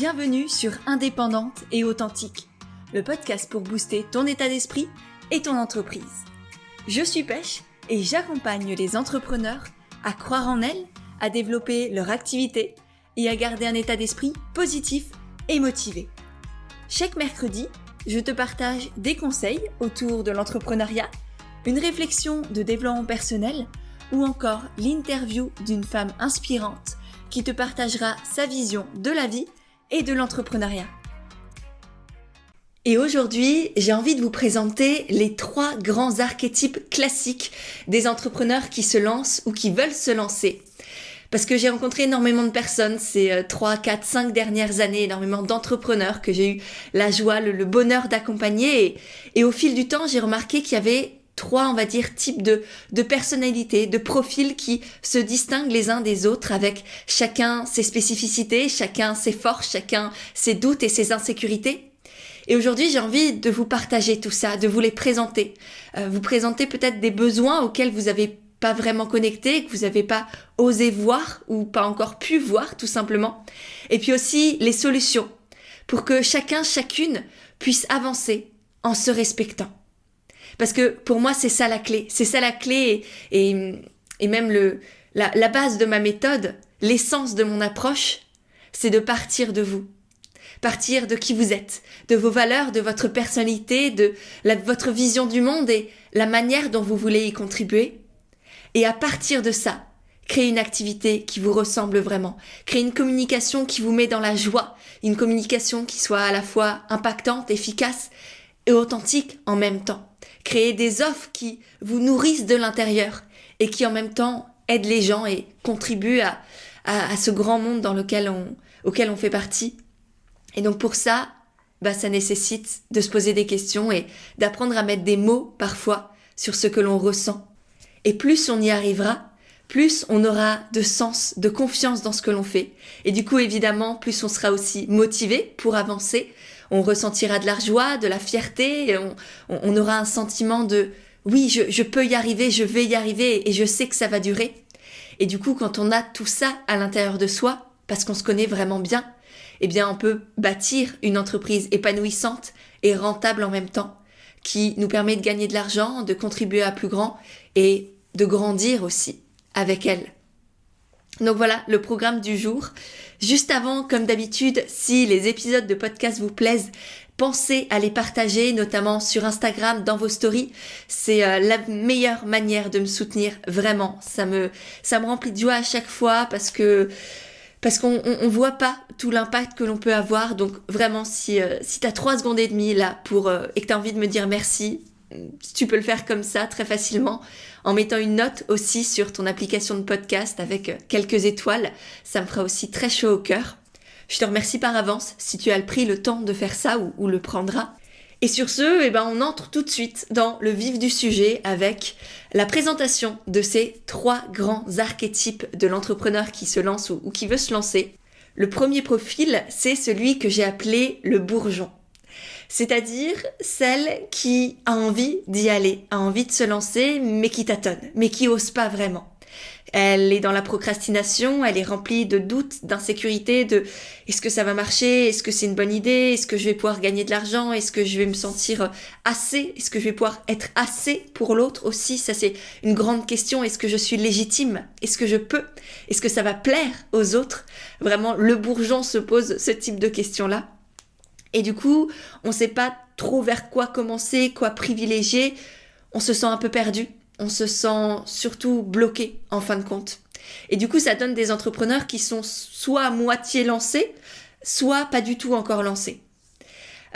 Bienvenue sur Indépendante et Authentique, le podcast pour booster ton état d'esprit et ton entreprise. Je suis Pêche et j'accompagne les entrepreneurs à croire en elles, à développer leur activité et à garder un état d'esprit positif et motivé. Chaque mercredi, je te partage des conseils autour de l'entrepreneuriat, une réflexion de développement personnel ou encore l'interview d'une femme inspirante qui te partagera sa vision de la vie et de l'entrepreneuriat. Et aujourd'hui, j'ai envie de vous présenter les 3 grands archétypes classiques des entrepreneurs qui se lancent ou qui veulent se lancer. Parce que j'ai rencontré énormément de personnes ces 3, 4, 5 dernières années, énormément d'entrepreneurs que j'ai eu la joie, le bonheur d'accompagner. Et au fil du temps, j'ai remarqué qu'il y avait 3, on va dire, types de personnalités, de profils qui se distinguent les uns des autres avec chacun ses spécificités, chacun ses forces, chacun ses doutes et ses insécurités. Et aujourd'hui, j'ai envie de vous partager tout ça, de vous les présenter. Vous présenter peut-être des besoins auxquels vous n'avez pas vraiment connecté, que vous n'avez pas osé voir ou pas encore pu voir tout simplement. Et puis aussi les solutions pour que chacun, chacune puisse avancer en se respectant. Parce que pour moi, c'est ça la clé. C'est ça la clé et même la base de ma méthode, l'essence de mon approche, c'est de partir de vous. Partir de qui vous êtes, de vos valeurs, de votre personnalité, de votre vision du monde et la manière dont vous voulez y contribuer. Et à partir de ça, créer une activité qui vous ressemble vraiment. Créer une communication qui vous met dans la joie. Une communication qui soit à la fois impactante, efficace et authentique en même temps. Créer des offres qui vous nourrissent de l'intérieur et qui en même temps aident les gens et contribuent à ce grand monde auquel on fait partie. Et donc pour ça, ça nécessite de se poser des questions et d'apprendre à mettre des mots parfois sur ce que l'on ressent. Et plus on y arrivera, plus on aura de sens, de confiance dans ce que l'on fait. Et du coup, évidemment, plus on sera aussi motivé pour avancer. On ressentira de la joie, de la fierté, et on aura un sentiment de « oui, je peux y arriver, je vais y arriver et je sais que ça va durer ». Et du coup, quand on a tout ça à l'intérieur de soi, parce qu'on se connaît vraiment bien, eh bien on peut bâtir une entreprise épanouissante et rentable en même temps, qui nous permet de gagner de l'argent, de contribuer à plus grand et de grandir aussi avec elle. Donc voilà, le programme du jour. Juste avant, comme d'habitude, si les épisodes de podcast vous plaisent, pensez à les partager, notamment sur Instagram, dans vos stories. C'est la meilleure manière de me soutenir, vraiment. Ça me remplit de joie à chaque fois parce qu'on voit pas tout l'impact que l'on peut avoir. Donc vraiment, si t'as 3 secondes et demie là et que t'as envie de me dire merci, tu peux le faire comme ça très facilement en mettant une note aussi sur ton application de podcast avec quelques étoiles. Ça me fera aussi très chaud au cœur. Je te remercie par avance si tu as pris le temps de faire ça ou le prendras. Et sur ce, on entre tout de suite dans le vif du sujet avec la présentation de ces 3 grands archétypes de l'entrepreneur qui se lance ou qui veut se lancer. Le premier profil, c'est celui que j'ai appelé le bourgeon. C'est-à-dire celle qui a envie d'y aller, a envie de se lancer, mais qui tâtonne, mais qui ose pas vraiment. Elle est dans la procrastination, elle est remplie de doutes, d'insécurité, de est-ce que ça va marcher, est-ce que c'est une bonne idée, est-ce que je vais pouvoir gagner de l'argent, est-ce que je vais me sentir assez, est-ce que je vais pouvoir être assez pour l'autre aussi, ça c'est une grande question, est-ce que je suis légitime, est-ce que je peux, est-ce que ça va plaire aux autres. Vraiment, le bourgeon se pose ce type de questions-là. Et du coup, on sait pas trop vers quoi commencer, quoi privilégier, on se sent un peu perdu. On se sent surtout bloqué en fin de compte. Et du coup, ça donne des entrepreneurs qui sont soit à moitié lancés, soit pas du tout encore lancés.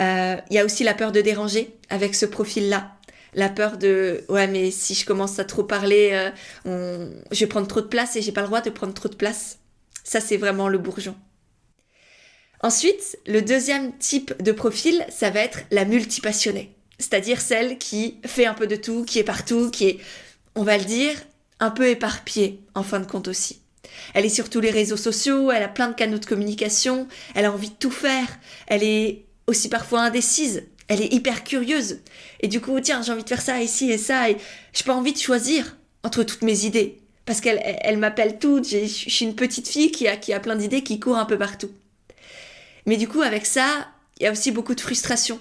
Il y a aussi la peur de déranger avec ce profil-là. La peur de « ouais, mais si je commence à trop parler, je vais prendre trop de place et j'ai pas le droit de prendre trop de place. » Ça, c'est vraiment le bourgeon. Ensuite, le deuxième type de profil, ça va être la multipassionnée. C'est-à-dire celle qui fait un peu de tout, qui est partout, qui est, on va le dire, un peu éparpillée en fin de compte aussi. Elle est sur tous les réseaux sociaux, elle a plein de canaux de communication, elle a envie de tout faire, elle est aussi parfois indécise, elle est hyper curieuse. Et du coup, tiens, j'ai envie de faire ça, ici et ça, et j'ai pas envie de choisir entre toutes mes idées. Parce qu'elle m'appelle toutes, je suis une petite fille qui a plein d'idées, qui court un peu partout. Mais du coup, avec ça, il y a aussi beaucoup de frustration.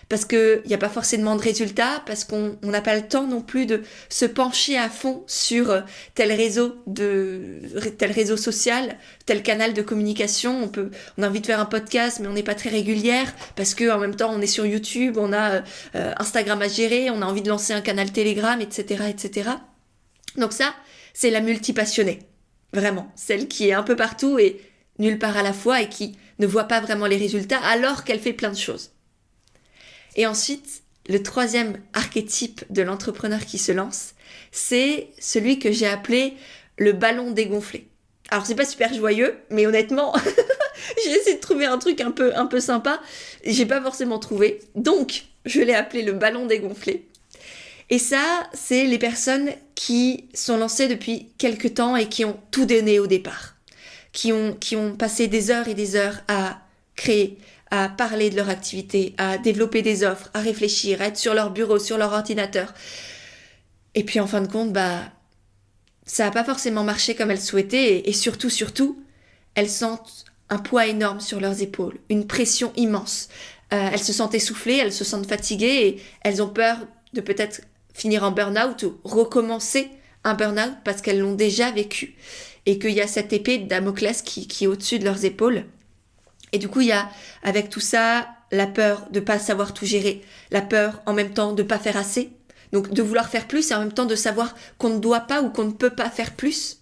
Parce qu'il n'y a pas forcément de résultats, parce qu'on n'a pas le temps non plus de se pencher à fond sur tel réseau social, tel canal de communication. On a envie de faire un podcast, mais on n'est pas très régulière, parce qu'en même temps, on est sur YouTube, on a Instagram à gérer, on a envie de lancer un canal Telegram, etc., etc. Donc ça, c'est la multipassionnée. Vraiment. Celle qui est un peu partout et nulle part à la fois et qui ne voit pas vraiment les résultats alors qu'elle fait plein de choses. Et ensuite, le troisième archétype de l'entrepreneur qui se lance, c'est celui que j'ai appelé le ballon dégonflé. Alors c'est pas super joyeux, mais honnêtement, j'ai essayé de trouver un truc un peu sympa, et j'ai pas forcément trouvé. Donc, je l'ai appelé le ballon dégonflé. Et ça, c'est les personnes qui sont lancées depuis quelques temps et qui ont tout donné au départ. Qui ont passé des heures et des heures à créer, à parler de leur activité, à développer des offres, à réfléchir, à être sur leur bureau, sur leur ordinateur. Et puis en fin de compte, ça n'a pas forcément marché comme elles souhaitaient et surtout, elles sentent un poids énorme sur leurs épaules, une pression immense. Elles se sentent essoufflées, elles se sentent fatiguées et elles ont peur de peut-être finir en burn-out ou recommencer un burn-out parce qu'elles l'ont déjà vécu et qu'il y a cette épée de Damoclès qui est au-dessus de leurs épaules. Et du coup, il y a, avec tout ça, la peur de pas savoir tout gérer, la peur en même temps de pas faire assez, donc de vouloir faire plus et en même temps de savoir qu'on ne doit pas ou qu'on ne peut pas faire plus.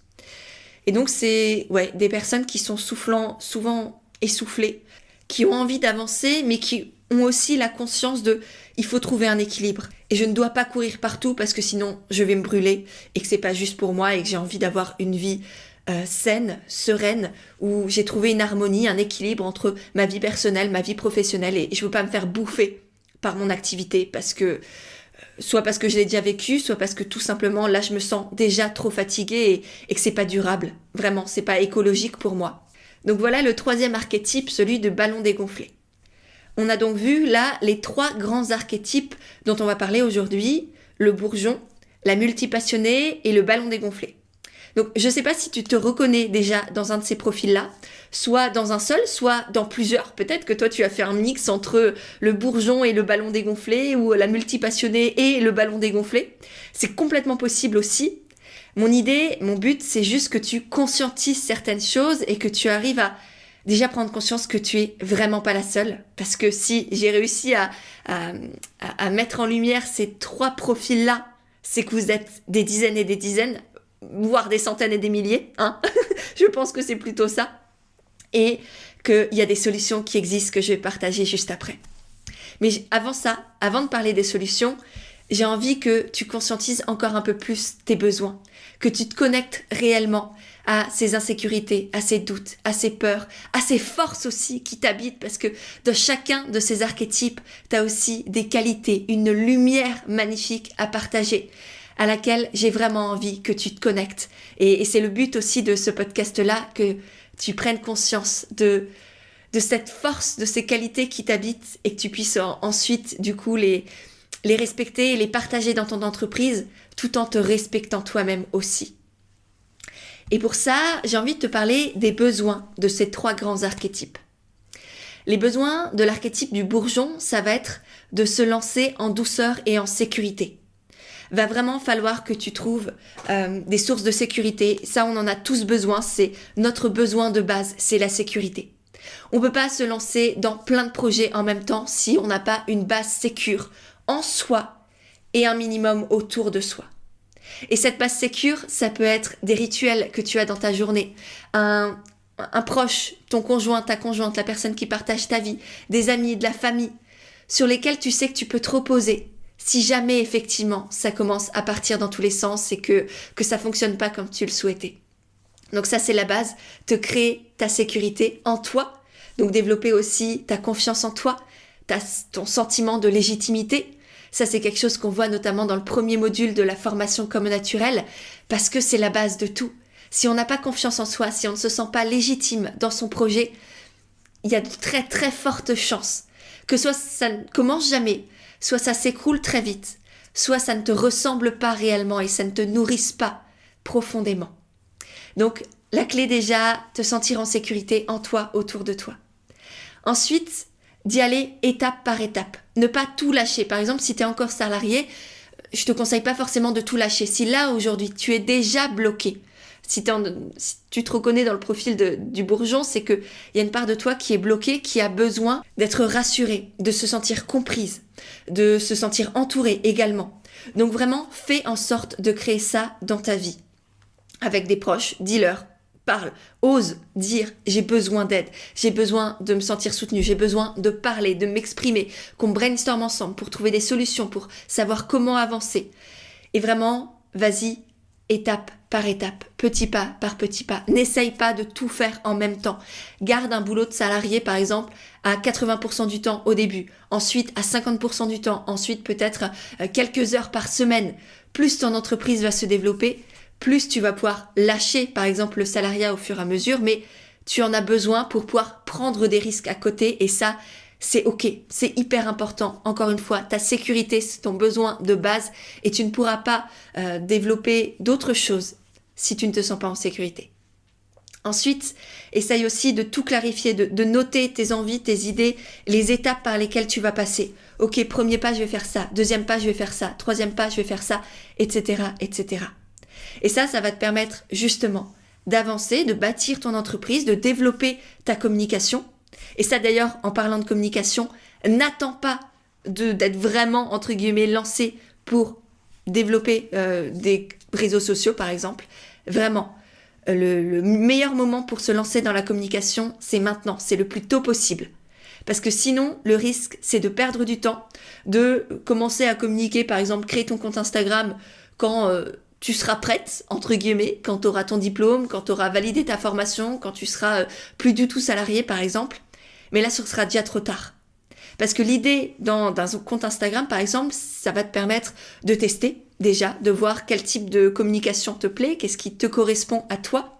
Et donc, c'est des personnes qui sont souvent essoufflées, qui ont envie d'avancer, mais qui ont aussi la conscience il faut trouver un équilibre. Et je ne dois pas courir partout parce que sinon, je vais me brûler et que c'est pas juste pour moi et que j'ai envie d'avoir une vie saine, sereine, où j'ai trouvé une harmonie, un équilibre entre ma vie personnelle, ma vie professionnelle et je veux pas me faire bouffer par mon activité soit parce que je l'ai déjà vécu, soit parce que tout simplement là je me sens déjà trop fatiguée et que c'est pas durable. Vraiment, c'est pas écologique pour moi. Donc voilà le troisième archétype, celui de ballon dégonflé. On a donc vu là les trois grands archétypes dont on va parler aujourd'hui, le bourgeon, la multipassionnée et le ballon dégonflé. Donc, je ne sais pas si tu te reconnais déjà dans un de ces profils-là, soit dans un seul, soit dans plusieurs. Peut-être que toi, tu as fait un mix entre le bourgeon et le ballon dégonflé, ou la multipassionnée et le ballon dégonflé. C'est complètement possible aussi. Mon but, c'est juste que tu conscientises certaines choses et que tu arrives à déjà prendre conscience que tu es vraiment pas la seule. Parce que si j'ai réussi à mettre en lumière ces trois profils-là, c'est que vous êtes des dizaines et des dizaines, voire des centaines et des milliers, hein. Je pense que c'est plutôt ça. Et qu'il y a des solutions qui existent que je vais partager juste après. Mais avant de parler des solutions, j'ai envie que tu conscientises encore un peu plus tes besoins, que tu te connectes réellement à ces insécurités, à ces doutes, à ces peurs, à ces forces aussi qui t'habitent, parce que dans chacun de ces archétypes, tu as aussi des qualités, une lumière magnifique à partager, à laquelle j'ai vraiment envie que tu te connectes. Et c'est le but aussi de ce podcast-là, que tu prennes conscience de cette force, de ces qualités qui t'habitent et que tu puisses ensuite, du coup, les respecter et les partager dans ton entreprise tout en te respectant toi-même aussi. Et pour ça, j'ai envie de te parler des besoins de ces trois grands archétypes. Les besoins de l'archétype du bourgeon, ça va être de se lancer en douceur et en sécurité. Va vraiment falloir que tu trouves des sources de sécurité. Ça, on en a tous besoin. C'est notre besoin de base, c'est la sécurité. On peut pas se lancer dans plein de projets en même temps si on n'a pas une base sécure en soi et un minimum autour de soi. Et cette base sécure, ça peut être des rituels que tu as dans ta journée, un proche, ton conjoint, ta conjointe, la personne qui partage ta vie, des amis, de la famille, sur lesquels tu sais que tu peux te reposer. Si jamais, effectivement, ça commence à partir dans tous les sens et que ça fonctionne pas comme tu le souhaitais. Donc ça, c'est la base, te créer ta sécurité en toi. Donc développer aussi ta confiance en toi, ton sentiment de légitimité. Ça, c'est quelque chose qu'on voit notamment dans le premier module de la formation Comme naturel, parce que c'est la base de tout. Si on n'a pas confiance en soi, si on ne se sent pas légitime dans son projet, il y a de très très fortes chances que soit ça ne commence jamais, soit ça s'écroule très vite, soit ça ne te ressemble pas réellement et ça ne te nourrisse pas profondément. Donc, la clé déjà, te sentir en sécurité en toi, autour de toi. Ensuite, d'y aller étape par étape. Ne pas tout lâcher. Par exemple, si tu es encore salarié, je te conseille pas forcément de tout lâcher. Si là, aujourd'hui, tu es déjà bloqué, si tu te reconnais dans le profil du bourgeon, c'est qu'il y a une part de toi qui est bloquée, qui a besoin d'être rassurée, de se sentir comprise, de se sentir entourée également. Donc vraiment, fais en sorte de créer ça dans ta vie. Avec des proches, dis-leur, parle, ose dire j'ai besoin d'aide, j'ai besoin de me sentir soutenue, j'ai besoin de parler, de m'exprimer, qu'on brainstorm ensemble pour trouver des solutions, pour savoir comment avancer. Et vraiment, vas-y, étape par étape, petit pas par petit pas. N'essaye pas de tout faire en même temps. Garde un boulot de salarié, par exemple, à 80% du temps au début, ensuite à 50% du temps, ensuite peut-être quelques heures par semaine. Plus ton entreprise va se développer, plus tu vas pouvoir lâcher, par exemple, le salariat au fur et à mesure, mais tu en as besoin pour pouvoir prendre des risques à côté et ça, c'est ok, c'est hyper important. Encore une fois, ta sécurité, c'est ton besoin de base et tu ne pourras pas développer d'autres choses si tu ne te sens pas en sécurité. Ensuite, essaye aussi de tout clarifier, de noter tes envies, tes idées, les étapes par lesquelles tu vas passer. Ok, premier pas, je vais faire ça. Deuxième pas, je vais faire ça. Troisième pas, je vais faire ça, etc., etc. Et ça va te permettre justement d'avancer, de bâtir ton entreprise, de développer ta communication. Et ça d'ailleurs, en parlant de communication, n'attends pas d'être vraiment, entre guillemets, lancé pour développer des réseaux sociaux, par exemple. Vraiment, le meilleur moment pour se lancer dans la communication, c'est maintenant, c'est le plus tôt possible. Parce que sinon, le risque, c'est de perdre du temps, de commencer à communiquer, par exemple, créer ton compte Instagram quand tu seras prête, entre guillemets, quand tu auras ton diplôme, quand tu auras validé ta formation, quand tu seras plus du tout salarié, par exemple. Mais là, ce sera déjà trop tard. Parce que l'idée d'un compte Instagram, par exemple, ça va te permettre de tester déjà, de voir quel type de communication te plaît, qu'est-ce qui te correspond à toi.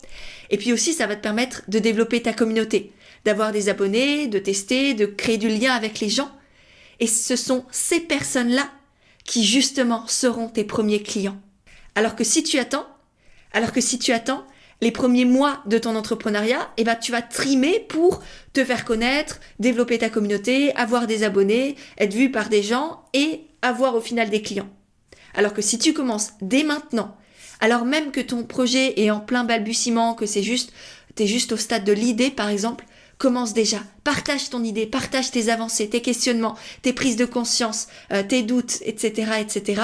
Et puis aussi, ça va te permettre de développer ta communauté, d'avoir des abonnés, de tester, de créer du lien avec les gens. Et ce sont ces personnes-là qui, justement, seront tes premiers clients. Alors que si tu attends, les premiers mois de ton entrepreneuriat, tu vas trimer pour te faire connaître, développer ta communauté, avoir des abonnés, être vu par des gens et avoir au final des clients. Alors que si tu commences dès maintenant, alors même que ton projet est en plein balbutiement, que t'es juste au stade de l'idée par exemple, commence déjà. Partage ton idée, partage tes avancées, tes questionnements, tes prises de conscience, tes doutes, etc., etc.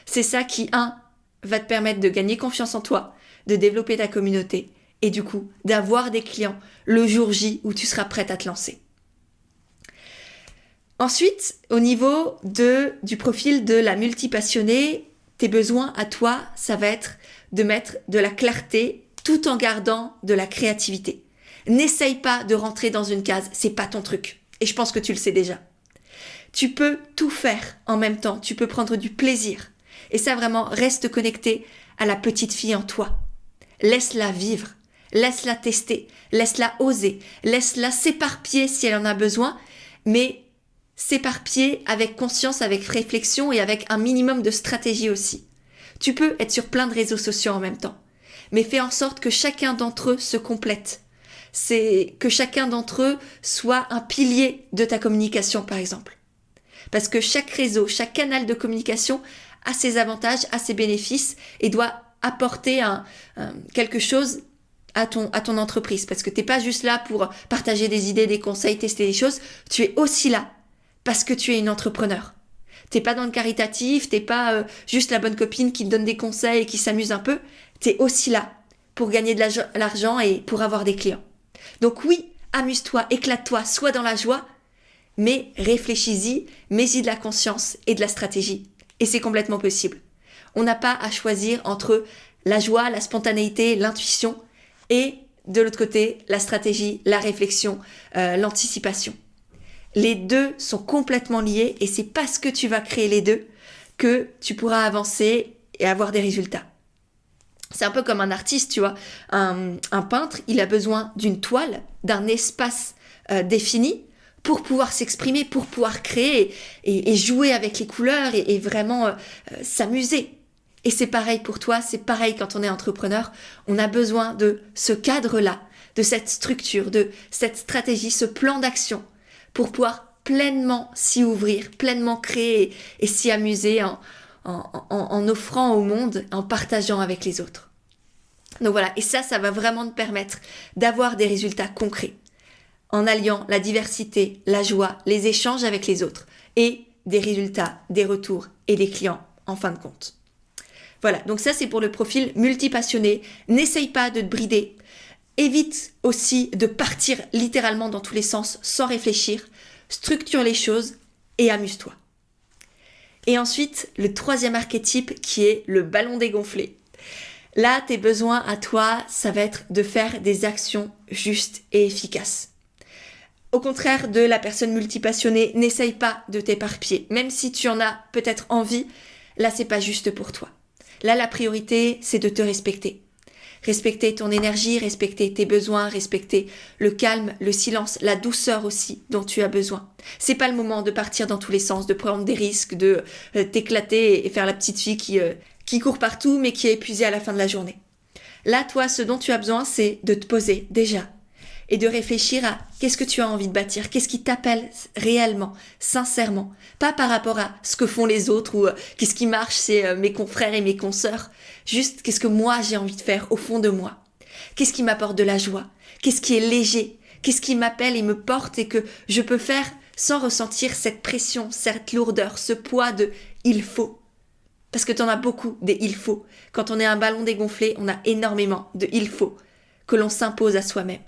C'est ça qui, va te permettre de gagner confiance en toi, de développer ta communauté et du coup d'avoir des clients le jour J où tu seras prête à te lancer. Ensuite, au niveau du profil de la multipassionnée, tes besoins à toi, ça va être de mettre de la clarté tout en gardant de la créativité. N'essaye pas de rentrer dans une case, c'est pas ton truc. Et je pense que tu le sais déjà. Tu peux tout faire en même temps, tu peux prendre du plaisir. Et ça vraiment, reste connecté à la petite fille en toi. Laisse-la vivre, laisse-la tester, laisse-la oser, laisse-la s'éparpiller si elle en a besoin, mais s'éparpiller avec conscience, avec réflexion et avec un minimum de stratégie aussi. Tu peux être sur plein de réseaux sociaux en même temps, mais fais en sorte que chacun d'entre eux se complète. C'est que chacun d'entre eux soit un pilier de ta communication, par exemple. Parce que chaque réseau, chaque canal de communication a ses avantages, a ses bénéfices et doit apporter quelque chose à ton entreprise. Parce que t'es pas juste là pour partager des idées, des conseils, tester des choses. Tu es aussi là parce que tu es une entrepreneur. T'es pas dans le caritatif, t'es pas juste la bonne copine qui te donne des conseils et qui s'amuse un peu. T'es aussi là pour gagner de l'argent et pour avoir des clients. Donc oui, amuse-toi, éclate-toi, sois dans la joie, mais réfléchis-y, mets-y de la conscience et de la stratégie. Et c'est complètement possible. On n'a pas à choisir entre la joie, la spontanéité, l'intuition et de l'autre côté, la stratégie, la réflexion, l'anticipation. Les deux sont complètement liés et c'est parce que tu vas créer les deux que tu pourras avancer et avoir des résultats. C'est un peu comme un artiste, tu vois. Un peintre, il a besoin d'une toile, d'un espace défini pour pouvoir s'exprimer, pour pouvoir créer et jouer avec les couleurs et vraiment s'amuser. Et c'est pareil pour toi, c'est pareil quand on est entrepreneur. On a besoin de ce cadre-là, de cette structure, de cette stratégie, ce plan d'action pour pouvoir pleinement s'y ouvrir, pleinement créer et s'y amuser en offrant au monde, en partageant avec les autres. Donc voilà, et ça va vraiment te permettre d'avoir des résultats concrets en alliant la diversité, la joie, les échanges avec les autres et des résultats, des retours et des clients en fin de compte. Voilà, donc ça c'est pour le profil multipassionné. N'essaye pas de te brider. Évite aussi de partir littéralement dans tous les sens sans réfléchir. Structure les choses et amuse-toi. Et ensuite, le troisième archétype qui est le ballon dégonflé. Là, tes besoins à toi, ça va être de faire des actions justes et efficaces. Au contraire de la personne multipassionnée, n'essaye pas de t'éparpiller. Même si tu en as peut-être envie, là, c'est pas juste pour toi. Là, la priorité, c'est de te respecter. Respecter ton énergie, respecter tes besoins, respecter le calme, le silence, la douceur aussi dont tu as besoin. C'est pas le moment de partir dans tous les sens, de prendre des risques, de t'éclater et faire la petite fille qui court partout mais qui est épuisée à la fin de la journée. Là, toi, ce dont tu as besoin, c'est de te poser déjà et de réfléchir à qu'est-ce que tu as envie de bâtir, qu'est-ce qui t'appelle réellement, sincèrement, pas par rapport à ce que font les autres ou qu'est-ce qui marche chez mes confrères et mes consoeurs, juste qu'est-ce que moi j'ai envie de faire au fond de moi, qu'est-ce qui m'apporte de la joie, qu'est-ce qui est léger, qu'est-ce qui m'appelle et me porte et que je peux faire sans ressentir cette pression, cette lourdeur, ce poids de « il faut ». Parce que t'en as beaucoup des « il faut ». Quand on est un ballon dégonflé, on a énormément de « il faut » que l'on s'impose à soi-même.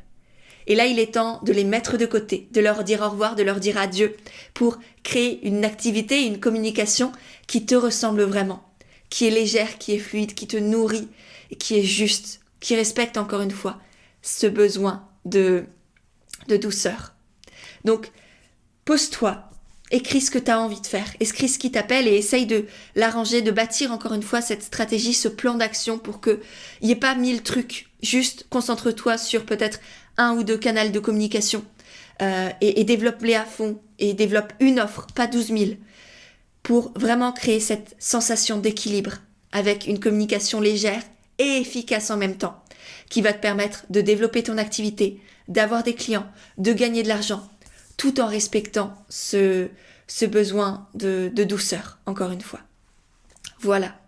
Et là, il est temps de les mettre de côté, de leur dire au revoir, de leur dire adieu pour créer une activité, une communication qui te ressemble vraiment, qui est légère, qui est fluide, qui te nourrit, et qui est juste, qui respecte encore une fois ce besoin de douceur. Donc, pose-toi, écris ce que tu as envie de faire, écris ce qui t'appelle et essaye de l'arranger, de bâtir encore une fois cette stratégie, ce plan d'action pour qu'il n'y ait pas 1000 trucs. Juste concentre-toi sur peut-être 1 ou 2 canaux de communication et développe-les à fond et développe une offre, pas 12 000, pour vraiment créer cette sensation d'équilibre avec une communication légère et efficace en même temps qui va te permettre de développer ton activité, d'avoir des clients, de gagner de l'argent tout en respectant ce besoin de douceur, encore une fois. Voilà.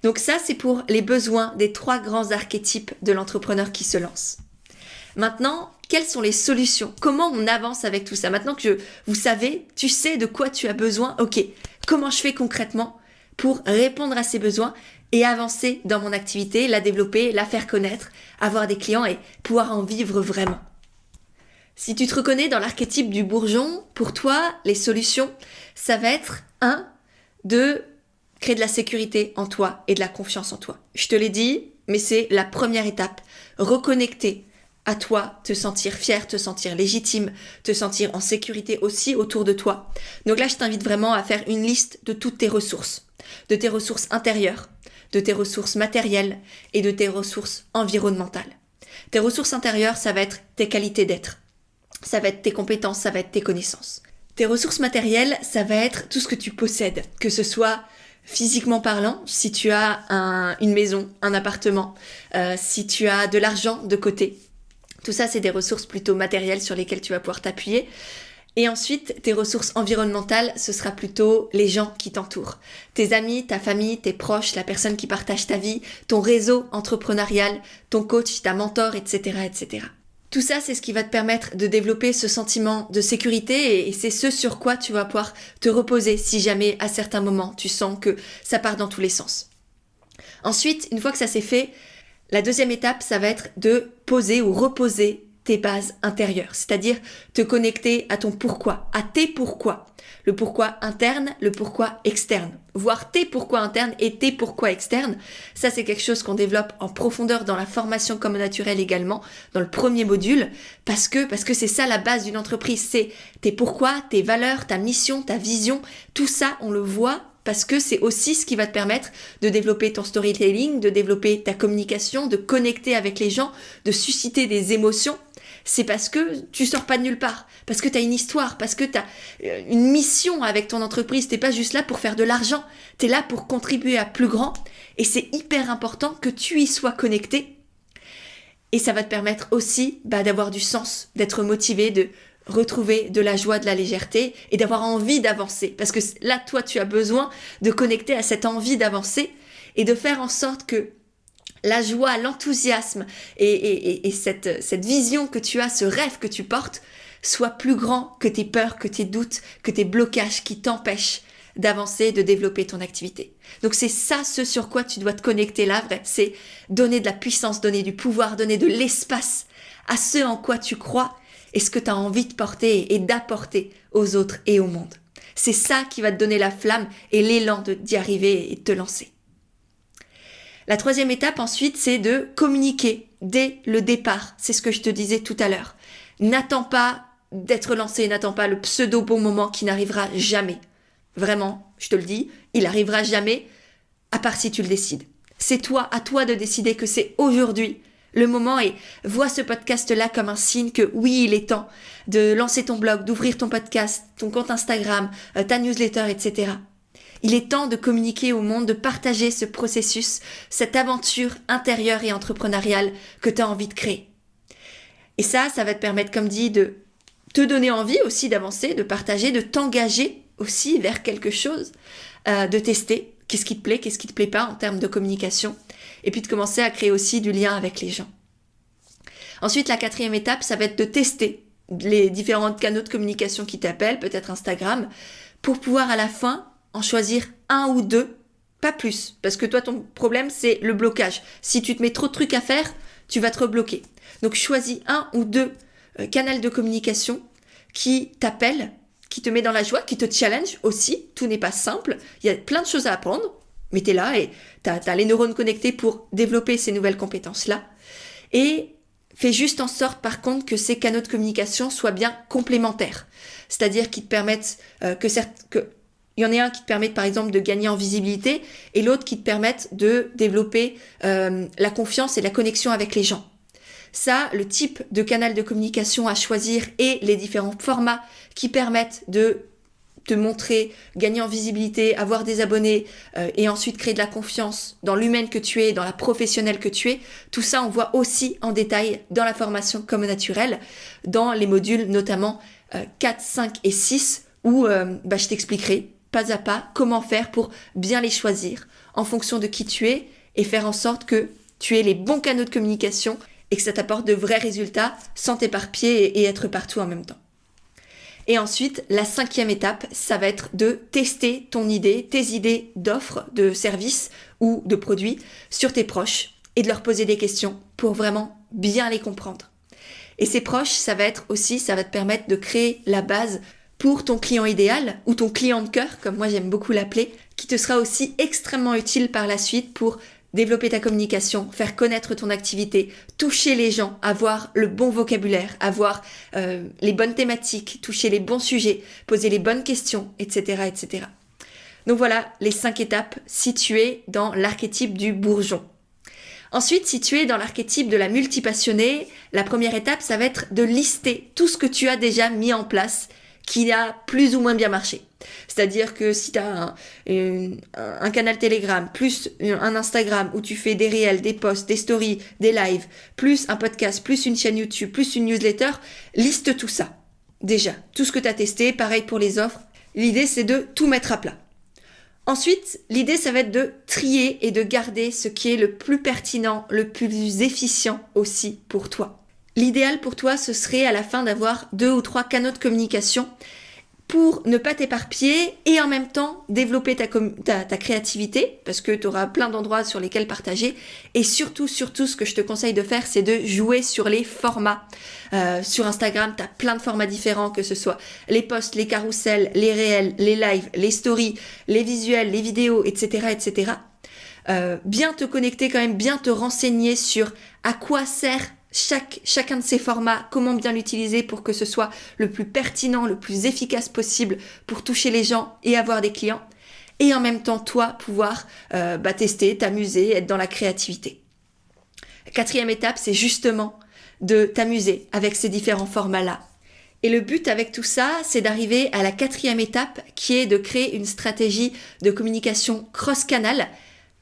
Donc ça, c'est pour les besoins des 3 grands archétypes de l'entrepreneur qui se lance. Maintenant, quelles sont les solutions? Comment on avance avec tout ça? Maintenant que vous savez, tu sais de quoi tu as besoin, ok, comment je fais concrètement pour répondre à ces besoins et avancer dans mon activité, la développer, la faire connaître, avoir des clients et pouvoir en vivre vraiment? Si tu te reconnais dans l'archétype du bourgeon, pour toi, les solutions, ça va être de créer de la sécurité en toi et de la confiance en toi. Je te l'ai dit, mais c'est la première étape. Reconnecter à toi, te sentir fier, te sentir légitime, te sentir en sécurité aussi autour de toi. Donc là, je t'invite vraiment à faire une liste de toutes tes ressources, de tes ressources intérieures, de tes ressources matérielles et de tes ressources environnementales. Tes ressources intérieures, ça va être tes qualités d'être, ça va être tes compétences, ça va être tes connaissances. Tes ressources matérielles, ça va être tout ce que tu possèdes, que ce soit physiquement parlant, si tu as une maison, un appartement, si tu as de l'argent de côté. Tout ça, c'est des ressources plutôt matérielles sur lesquelles tu vas pouvoir t'appuyer. Et ensuite, tes ressources environnementales, ce sera plutôt les gens qui t'entourent. Tes amis, ta famille, tes proches, la personne qui partage ta vie, ton réseau entrepreneurial, ton coach, ta mentor, etc., etc. Tout ça, c'est ce qui va te permettre de développer ce sentiment de sécurité et c'est ce sur quoi tu vas pouvoir te reposer si jamais à certains moments tu sens que ça part dans tous les sens. Ensuite, une fois que ça s'est fait, la deuxième étape, ça va être de poser ou reposer tes bases intérieures, c'est-à-dire te connecter à ton pourquoi, à tes pourquoi. Le pourquoi interne, le pourquoi externe. Voir tes pourquoi internes et tes pourquoi externes, ça c'est quelque chose qu'on développe en profondeur dans la formation Comme Naturel également, dans le premier module, parce que c'est ça la base d'une entreprise, c'est tes pourquoi, tes valeurs, ta mission, ta vision, tout ça on le voit parce que c'est aussi ce qui va te permettre de développer ton storytelling, de développer ta communication, de connecter avec les gens, de susciter des émotions. C'est parce que tu sors pas de nulle part, parce que tu as une histoire, parce que tu as une mission avec ton entreprise. T'es pas juste là pour faire de l'argent, tu es là pour contribuer à plus grand et c'est hyper important que tu y sois connecté. Et ça va te permettre aussi d'avoir du sens, d'être motivé, de retrouver de la joie, de la légèreté et d'avoir envie d'avancer. Parce que là, toi, tu as besoin de connecter à cette envie d'avancer et de faire en sorte que la joie, l'enthousiasme et cette vision que tu as, ce rêve que tu portes, soit plus grand que tes peurs, que tes doutes, que tes blocages qui t'empêchent d'avancer, de développer ton activité. Donc c'est ça ce sur quoi tu dois te connecter là, vrai, c'est donner de la puissance, donner du pouvoir, donner de l'espace à ce en quoi tu crois et ce que tu as envie de porter et d'apporter aux autres et au monde. C'est ça qui va te donner la flamme et l'élan d'y arriver et de te lancer. La troisième étape ensuite, c'est de communiquer dès le départ. C'est ce que je te disais tout à l'heure. N'attends pas d'être lancé, n'attends pas le pseudo bon moment qui n'arrivera jamais. Vraiment, je te le dis, il arrivera jamais, à part si tu le décides. C'est à toi de décider que c'est aujourd'hui le moment et vois ce podcast-là comme un signe que oui, il est temps de lancer ton blog, d'ouvrir ton podcast, ton compte Instagram, ta newsletter, etc. Il est temps de communiquer au monde, de partager ce processus, cette aventure intérieure et entrepreneuriale que tu as envie de créer. Et ça va te permettre, comme dit, de te donner envie aussi d'avancer, de partager, de t'engager aussi vers quelque chose, de tester qu'est-ce qui te plaît, qu'est-ce qui te plaît pas en termes de communication, et puis de commencer à créer aussi du lien avec les gens. Ensuite, la quatrième étape, ça va être de tester les différents canaux de communication qui t'appellent, peut-être Instagram, pour pouvoir à la fin en choisir un ou deux, pas plus, parce que toi, ton problème, c'est le blocage. Si tu te mets trop de trucs à faire, tu vas te rebloquer. Donc, choisis un ou deux canaux de communication qui t'appellent, qui te met dans la joie, qui te challenge aussi. Tout n'est pas simple. Il y a plein de choses à apprendre, mais tu es là et tu as les neurones connectés pour développer ces nouvelles compétences-là. Et fais juste en sorte, par contre, que ces canaux de communication soient bien complémentaires. C'est-à-dire qu'ils te permettent il y en a un qui te permet, par exemple, de gagner en visibilité et l'autre qui te permettent de développer la confiance et la connexion avec les gens. Ça, le type de canal de communication à choisir et les différents formats qui permettent de te montrer, gagner en visibilité, avoir des abonnés et ensuite créer de la confiance dans l'humaine que tu es, dans la professionnelle que tu es. Tout ça, on voit aussi en détail dans la formation Comme au naturel, dans les modules notamment 4, 5 et 6 où je t'expliquerai pas à pas comment faire pour bien les choisir en fonction de qui tu es et faire en sorte que tu aies les bons canaux de communication et que ça t'apporte de vrais résultats sans t'éparpiller et être partout en même temps. Et ensuite, la cinquième étape, ça va être de tester tes idées d'offres, de services ou de produits sur tes proches et de leur poser des questions pour vraiment bien les comprendre. Et ces proches, ça va te permettre de créer la base pour ton client idéal ou ton client de cœur, comme moi j'aime beaucoup l'appeler, qui te sera aussi extrêmement utile par la suite pour développer ta communication, faire connaître ton activité, toucher les gens, avoir le bon vocabulaire, avoir les bonnes thématiques, toucher les bons sujets, poser les bonnes questions, etc., etc. Donc voilà les 5 étapes si tu es dans l'archétype du bourgeon. Ensuite, si tu es dans l'archétype de la multipassionnée, la première étape, ça va être de lister tout ce que tu as déjà mis en place qui a plus ou moins bien marché. C'est-à-dire que si tu as un canal Telegram, plus un Instagram où tu fais des réels, des posts, des stories, des lives, plus un podcast, plus une chaîne YouTube, plus une newsletter, liste tout ça. Déjà, tout ce que tu as testé, pareil pour les offres. L'idée, c'est de tout mettre à plat. Ensuite, l'idée, ça va être de trier et de garder ce qui est le plus pertinent, le plus efficient aussi pour toi. L'idéal pour toi, ce serait à la fin d'avoir 2 ou 3 canaux de communication pour ne pas t'éparpiller et en même temps développer ta créativité parce que tu auras plein d'endroits sur lesquels partager et surtout, ce que je te conseille de faire, c'est de jouer sur les formats. Sur Instagram, tu as plein de formats différents, que ce soit les posts, les carousels, les réels, les lives, les stories, les visuels, les vidéos, etc., etc. Bien te connecter quand même, bien te renseigner sur à quoi sert chacun de ces formats, comment bien l'utiliser pour que ce soit le plus pertinent, le plus efficace possible pour toucher les gens et avoir des clients. Et en même temps, toi, pouvoir tester, t'amuser, être dans la créativité. La 4e étape, c'est justement de t'amuser avec ces différents formats-là. Et le but avec tout ça, c'est d'arriver à la 4e étape qui est de créer une stratégie de communication cross-canal.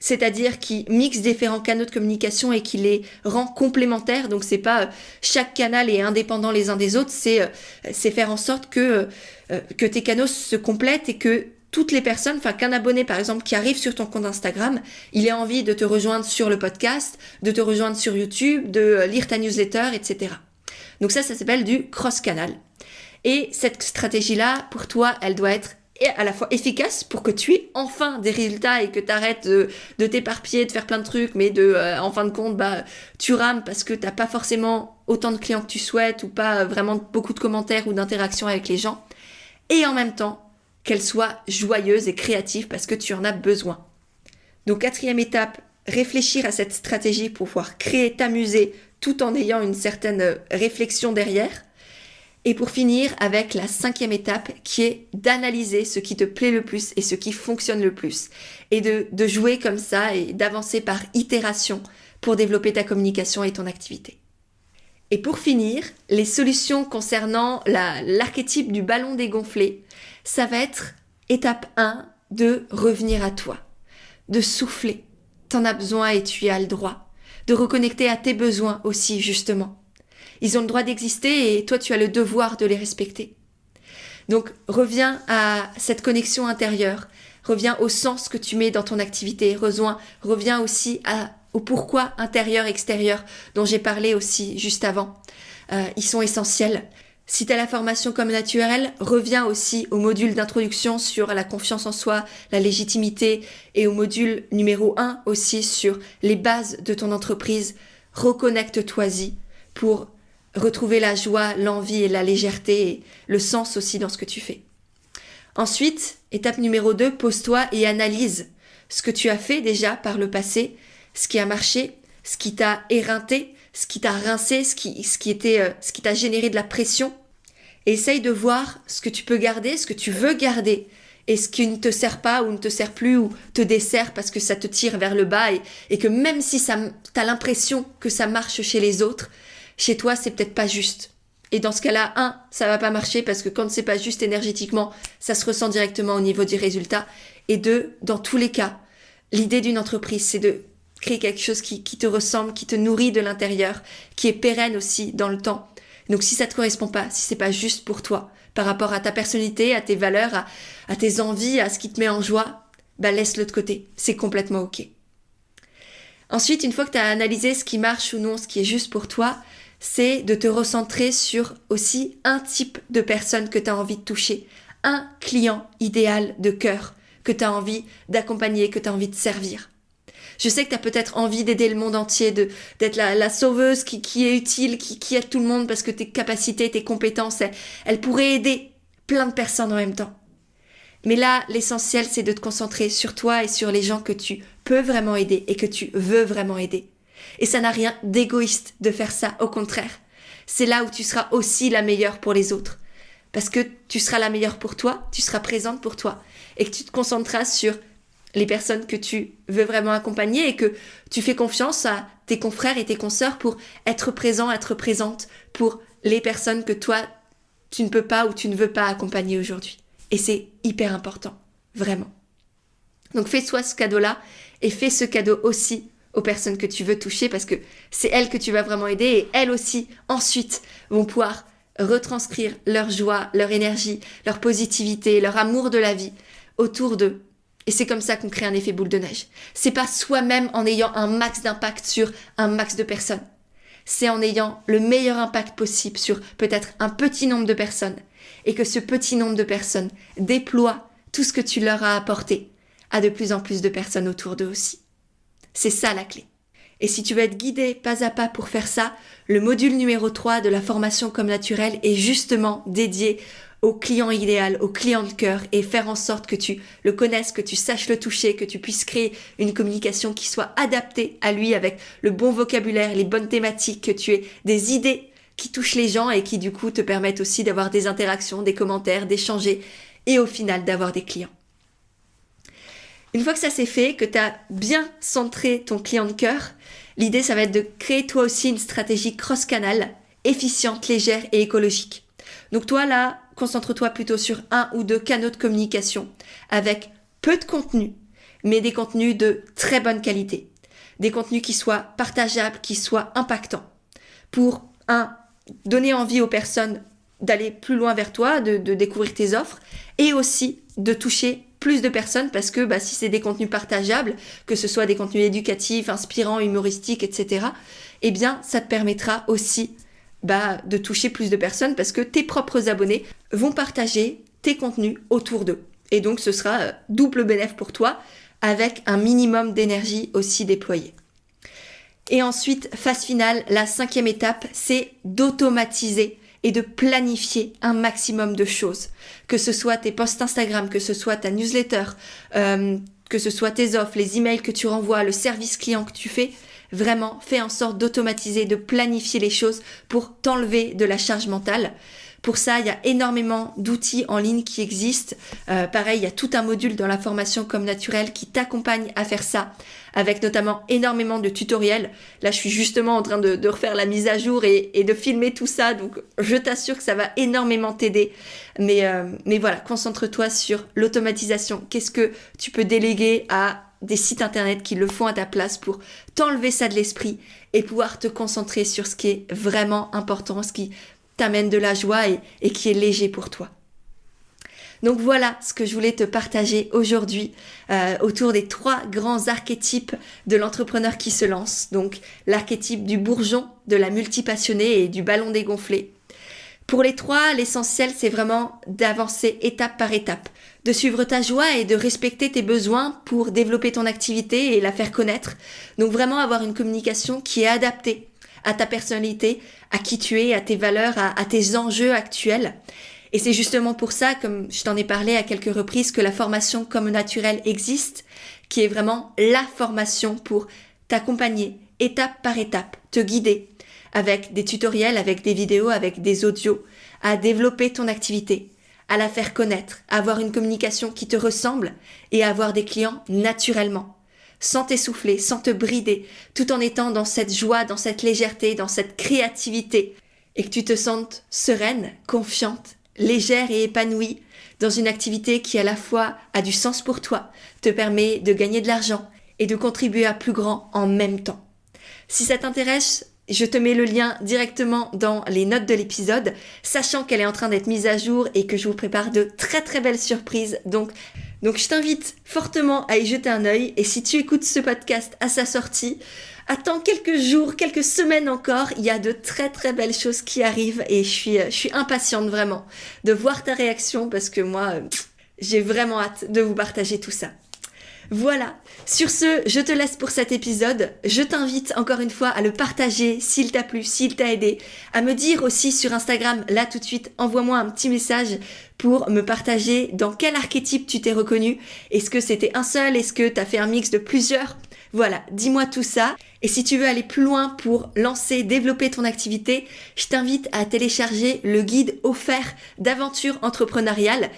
c'est-à-dire qui mixe différents canaux de communication et qui les rend complémentaires. Donc c'est pas chaque canal est indépendant les uns des autres, c'est faire en sorte que tes canaux se complètent et que toutes les personnes, enfin qu'un abonné par exemple qui arrive sur ton compte Instagram, il ait envie de te rejoindre sur le podcast, de te rejoindre sur YouTube, de lire ta newsletter, etc. Donc ça s'appelle du cross-canal. Et cette stratégie-là, pour toi, elle doit être à la fois efficace pour que tu aies enfin des résultats et que tu arrêtes de t'éparpiller, de faire plein de trucs, mais en fin de compte, tu rames parce que tu n'as pas forcément autant de clients que tu souhaites ou pas vraiment beaucoup de commentaires ou d'interactions avec les gens. Et en même temps, qu'elle soit joyeuse et créative parce que tu en as besoin. Donc 4e étape, réfléchir à cette stratégie pour pouvoir créer, t'amuser tout en ayant une certaine réflexion derrière. Et pour finir avec la 5e étape qui est d'analyser ce qui te plaît le plus et ce qui fonctionne le plus. Et de jouer comme ça et d'avancer par itération pour développer ta communication et ton activité. Et pour finir, les solutions concernant l'archétype du ballon dégonflé, ça va être étape 1 de revenir à toi, de souffler. T'en as besoin et tu y as le droit. De reconnecter à tes besoins aussi justement. Ils ont le droit d'exister et toi tu as le devoir de les respecter. Donc reviens à cette connexion intérieure, reviens au sens que tu mets dans ton activité, reviens aussi au pourquoi intérieur-extérieur dont j'ai parlé aussi juste avant. Ils sont essentiels. Si tu as la formation comme naturelle, reviens aussi au module d'introduction sur la confiance en soi, la légitimité et au module numéro 1 aussi sur les bases de ton entreprise. Reconnecte-toi-y pour retrouver la joie, l'envie et la légèreté et le sens aussi dans ce que tu fais. Ensuite, étape numéro 2, pose-toi et analyse ce que tu as fait déjà par le passé, ce qui a marché, ce qui t'a éreinté, ce qui t'a rincé, ce qui t'a généré de la pression. Et essaye de voir ce que tu peux garder, ce que tu veux garder et ce qui ne te sert pas ou ne te sert plus ou te dessert parce que ça te tire vers le bas et que même si t'as l'impression que ça marche chez les autres, chez toi, c'est peut-être pas juste. Et dans ce cas-là, 1, ça va pas marcher parce que quand c'est pas juste énergétiquement, ça se ressent directement au niveau du résultat. Et 2, dans tous les cas, l'idée d'une entreprise, c'est de créer quelque chose qui te ressemble, qui te nourrit de l'intérieur, qui est pérenne aussi dans le temps. Donc si ça te correspond pas, si c'est pas juste pour toi, par rapport à ta personnalité, à tes valeurs, à tes envies, à ce qui te met en joie, laisse-le de côté. C'est complètement ok. Ensuite, une fois que tu as analysé ce qui marche ou non, ce qui est juste pour toi, c'est de te recentrer sur aussi un type de personne que tu as envie de toucher, un client idéal de cœur que tu as envie d'accompagner, que tu as envie de servir. Je sais que tu as peut-être envie d'aider le monde entier, d'être la sauveuse qui est utile, qui aide tout le monde parce que tes capacités, tes compétences, elles pourraient aider plein de personnes en même temps. Mais là, l'essentiel, c'est de te concentrer sur toi et sur les gens que tu peux vraiment aider et que tu veux vraiment aider. Et ça n'a rien d'égoïste de faire ça, au contraire. C'est là où tu seras aussi la meilleure pour les autres. Parce que tu seras la meilleure pour toi, tu seras présente pour toi. Et que tu te concentreras sur les personnes que tu veux vraiment accompagner et que tu fais confiance à tes confrères et tes consoeurs pour être présent, être présente pour les personnes que toi, tu ne peux pas ou tu ne veux pas accompagner aujourd'hui. Et c'est hyper important, vraiment. Donc fais-toi ce cadeau-là et fais ce cadeau aussi aux personnes que tu veux toucher parce que c'est elles que tu vas vraiment aider et elles aussi, ensuite, vont pouvoir retranscrire leur joie, leur énergie, leur positivité, leur amour de la vie autour d'eux. Et c'est comme ça qu'on crée un effet boule de neige. C'est pas soi-même en ayant un max d'impact sur un max de personnes. C'est en ayant le meilleur impact possible sur peut-être un petit nombre de personnes et que ce petit nombre de personnes déploie tout ce que tu leur as apporté à de plus en plus de personnes autour d'eux aussi. C'est ça la clé. Et si tu veux être guidé pas à pas pour faire ça, le module numéro 3 de la formation comme naturelle est justement dédié au client idéal, au client de cœur et faire en sorte que tu le connaisses, que tu saches le toucher, que tu puisses créer une communication qui soit adaptée à lui avec le bon vocabulaire, les bonnes thématiques, que tu aies des idées qui touchent les gens et qui du coup te permettent aussi d'avoir des interactions, des commentaires, d'échanger et au final d'avoir des clients. Une fois que ça c'est fait, que tu as bien centré ton client de cœur, l'idée ça va être de créer toi aussi une stratégie cross-canal, efficiente, légère et écologique. Donc toi là, concentre-toi plutôt sur 1 ou 2 canaux de communication avec peu de contenu, mais des contenus de très bonne qualité. Des contenus qui soient partageables, qui soient impactants. Pour, donner envie aux personnes d'aller plus loin vers toi, de découvrir tes offres, et aussi de toucher plus de personnes parce que si c'est des contenus partageables, que ce soit des contenus éducatifs, inspirants, humoristiques, etc., eh bien, ça te permettra aussi de toucher plus de personnes parce que tes propres abonnés vont partager tes contenus autour d'eux. Et donc, ce sera double bénéfice pour toi avec un minimum d'énergie aussi déployé. Et ensuite, phase finale, la 5e étape, c'est d'automatiser et de planifier un maximum de choses. Que ce soit tes posts Instagram, que ce soit ta newsletter, que ce soit tes offres, les emails que tu renvoies, le service client que tu fais, vraiment, fais en sorte d'automatiser, de planifier les choses pour t'enlever de la charge mentale. Pour ça, il y a énormément d'outils en ligne qui existent. Pareil, il y a tout un module dans la formation Comme Naturel qui t'accompagne à faire ça, avec notamment énormément de tutoriels. Là, je suis justement en train de refaire la mise à jour et de filmer tout ça, donc je t'assure que ça va énormément t'aider. Mais voilà, concentre-toi sur l'automatisation. Qu'est-ce que tu peux déléguer à des sites internet qui le font à ta place pour t'enlever ça de l'esprit et pouvoir te concentrer sur ce qui est vraiment important, ce qui t'amène de la joie et qui est léger pour toi. Donc voilà ce que je voulais te partager aujourd'hui autour des 3 grands archétypes de l'entrepreneur qui se lance. Donc l'archétype du bourgeon, de la multipassionnée et du ballon dégonflé. Pour les 3, l'essentiel c'est vraiment d'avancer étape par étape, de suivre ta joie et de respecter tes besoins pour développer ton activité et la faire connaître. Donc vraiment avoir une communication qui est adaptée à ta personnalité, à qui tu es, à tes valeurs, à tes enjeux actuels. Et c'est justement pour ça, comme je t'en ai parlé à quelques reprises, que la formation Comme Naturel existe, qui est vraiment la formation pour t'accompagner étape par étape, te guider avec des tutoriels, avec des vidéos, avec des audios, à développer ton activité, à la faire connaître, à avoir une communication qui te ressemble et à avoir des clients naturellement, sans t'essouffler, sans te brider, tout en étant dans cette joie, dans cette légèreté, dans cette créativité, et que tu te sentes sereine, confiante, légère et épanouie dans une activité qui à la fois a du sens pour toi, te permet de gagner de l'argent et de contribuer à plus grand en même temps. Si ça t'intéresse, je te mets le lien directement dans les notes de l'épisode, sachant qu'elle est en train d'être mise à jour et que je vous prépare de très très belles surprises. Donc je t'invite fortement à y jeter un œil. Et si tu écoutes ce podcast à sa sortie, attends quelques jours, quelques semaines encore. Il y a de très très belles choses qui arrivent et je suis impatiente vraiment de voir ta réaction parce que moi, j'ai vraiment hâte de vous partager tout ça. Voilà, sur ce, je te laisse pour cet épisode. Je t'invite encore une fois à le partager s'il t'a plu, s'il t'a aidé, à me dire aussi sur Instagram, là tout de suite, envoie-moi un petit message pour me partager dans quel archétype tu t'es reconnu. Est-ce que c'était un seul? Est-ce que t'as fait un mix de plusieurs? Voilà, dis-moi tout ça. Et si tu veux aller plus loin pour lancer, développer ton activité, je t'invite à télécharger le guide offert d'aventure entrepreneuriale,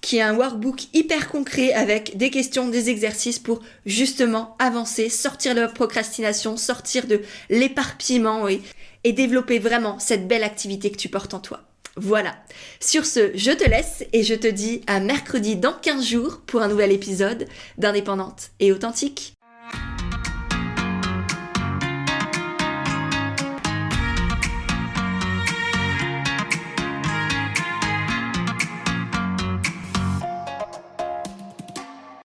qui est un workbook hyper concret avec des questions, des exercices pour justement avancer, sortir de la procrastination, sortir de l'éparpillement et développer vraiment cette belle activité que tu portes en toi. Voilà. Sur ce, je te laisse et je te dis à mercredi dans 15 jours pour un nouvel épisode d'Indépendante et Authentique.